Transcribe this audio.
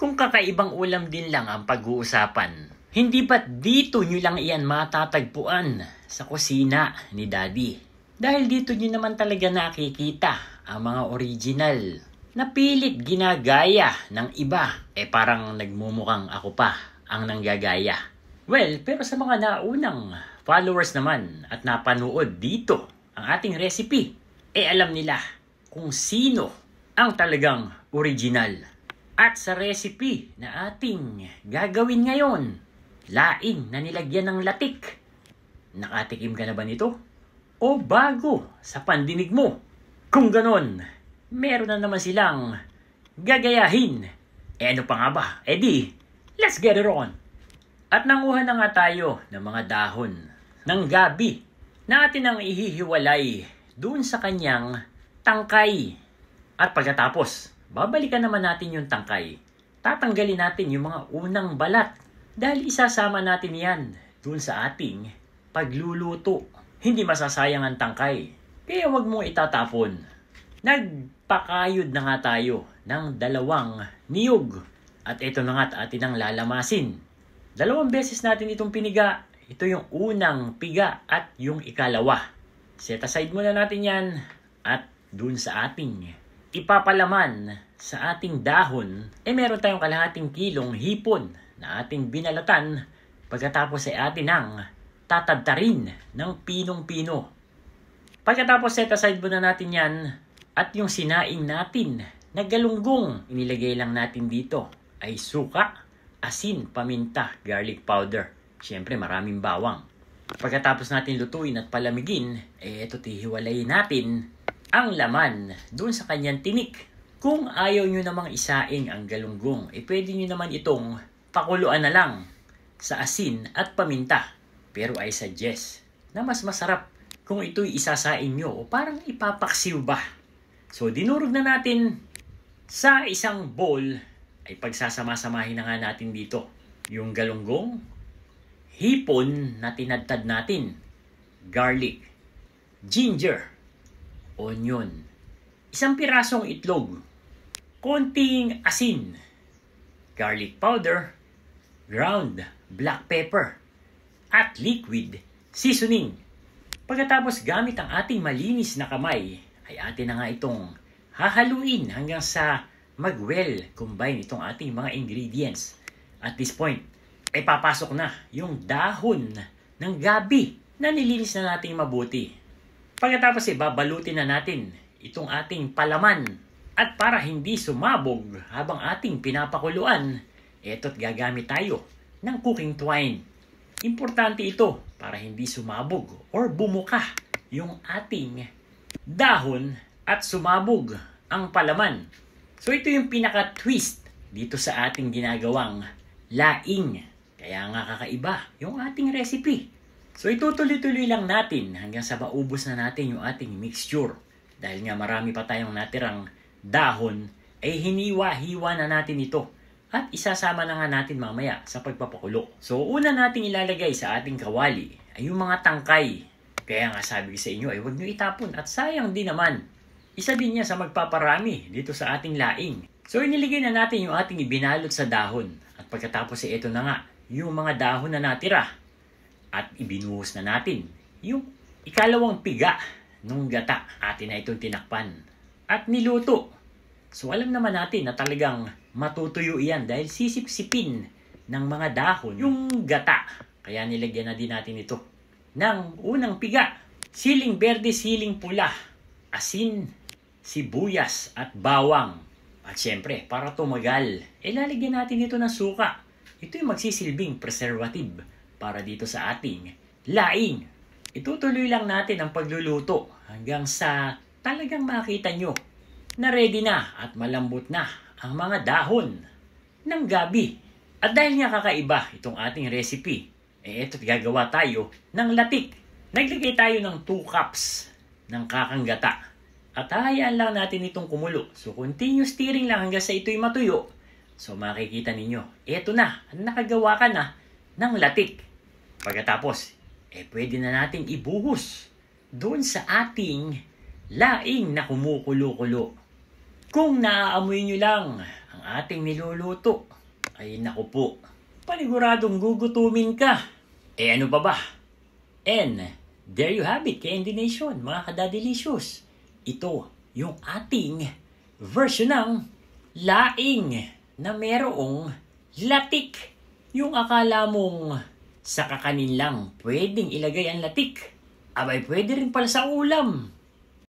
Kung kakaibang ulam din lang ang pag-uusapan, hindi ba't dito nyo lang iyan matatagpuan sa kusina ni Daddy? Dahil dito nyo naman talaga nakikita ang mga original na pilit ginagaya ng iba. Parang nagmumukhang ako pa ang nanggagaya. Well, pero sa mga naunang followers naman at napanood dito ang ating recipe, alam nila kung sino ang talagang original. At sa recipe na ating gagawin ngayon, laing na nilagyan ng latik. Nakatikim ka na ba nito? O bago sa pandinig mo? Kung ganon, meron na naman silang gagayahin. Ano pa nga ba? Di, let's get it on! At nanguha na nga tayo ng mga dahon ng gabi na atin ang ihihiwalay dun sa kanyang tangkay. At pagkatapos, babalikan naman natin yung tangkay. Tatanggalin natin yung mga unang balat dahil isasama natin yan dun sa ating pagluluto. Hindi masasayang ang tangkay, kaya wag mong itatapon. Nagpakayod na nga tayo ng 2 niyog. At ito na nga atin ang lalamasin. 2 beses natin itong piniga. Ito yung unang piga at yung ikalawa. Set aside muna natin yan at dun sa ating ipapalaman sa ating dahon, meron tayong kalahating kilong hipon na ating binalatan. Pagkatapos atin ang tatadtarin ng pinong-pino. Pagkatapos set aside muna natin yan at yung sinaing natin na galunggong, inilagay lang natin dito ay suka, asin, paminta, garlic powder. Siyempre maraming bawang. Pagkatapos natin lutuin at palamigin, ito tihiwalayin natin ang laman doon sa kanyang tinik. Kung ayaw nyo namang isaing ang galunggong, pwede nyo naman itong pakuluan na lang sa asin at paminta. Pero I suggest na mas masarap kung ito'y isasaing nyo o parang ipapaksiw ba. So dinurog na natin sa isang bowl, ay pagsasama-samahin na nga natin dito yung galunggong, hipon na tinadtad natin, garlic, ginger, onion, 1 pirasong itlog, konting asin, garlic powder, ground black pepper, at liquid seasoning. Pagkatapos gamit ang ating malinis na kamay, ay atin na nga itong hahaluin hanggang sa mag-well combine itong ating mga ingredients. At this point, papasok na yung dahon ng gabi na nilinis na natin mabuti. Pagkatapos babalutin na natin itong ating palaman. At para hindi sumabog habang ating pinapakuluan, eto't gagamit tayo ng cooking twine. Importante ito para hindi sumabog or bumuka yung ating dahon at sumabog ang palaman. So ito yung pinaka-twist dito sa ating ginagawang laing. Kaya nga kakaiba yung ating recipe. So itutuloy-tuloy lang natin hanggang sa maubos na natin yung ating mixture. Dahil nga marami pa tayong natirang dahon, hiniwa-hiwa na natin ito. At isasama na nga natin mamaya sa pagpapakulo. So una nating ilalagay sa ating kawali ay yung mga tangkay. Kaya nga sabi ko sa inyo huwag nyo itapon at sayang din naman. Isa din niya sa magpaparami dito sa ating laing. So iniligay na natin yung ating ibinalot sa dahon. At pagkatapos ito na nga yung mga dahon na natira. At ibinuhos na natin yung ikalawang piga nung gata. Atin na itong tinakpan at niluto. So alam naman natin na talagang matutuyo iyan dahil sisip-sipin ng mga dahon yung gata. Kaya nilagyan na din natin ito ng unang piga. Siling berde, siling pula, asin, sibuyas at bawang. At syempre, para tumagal, lalagyan natin ito ng suka. Ito yung magsisilbing preservative para dito sa ating laing. Itutuloy lang natin ang pagluluto hanggang sa talagang makita nyo na ready na at malambot na ang mga dahon ng gabi. At dahil nga kakaiba itong ating recipe, ito't gagawa tayo ng latik. Naglagay tayo ng 2 cups ng kakanggata. At hayaan lang natin itong kumulo. So continuous stirring lang hanggang sa ito'y matuyo. So makikita ninyo, eto na, nakagawa ka na ng latik. Pagkatapos, pwede na nating ibuhos doon sa ating laing na kumukulo-kulo. Kung naaamoy nyo lang ang ating niluluto. Ay naku po, paniguradong gugutumin ka. Ano pa ba? And there you have it, Candy Nation, mga kadadilicious. Ito yung ating version ng laing na merong latik. Yung akala mong sa kakanin lang pwedeng ilagay ang latik, abay pwede rin pala sa ulam.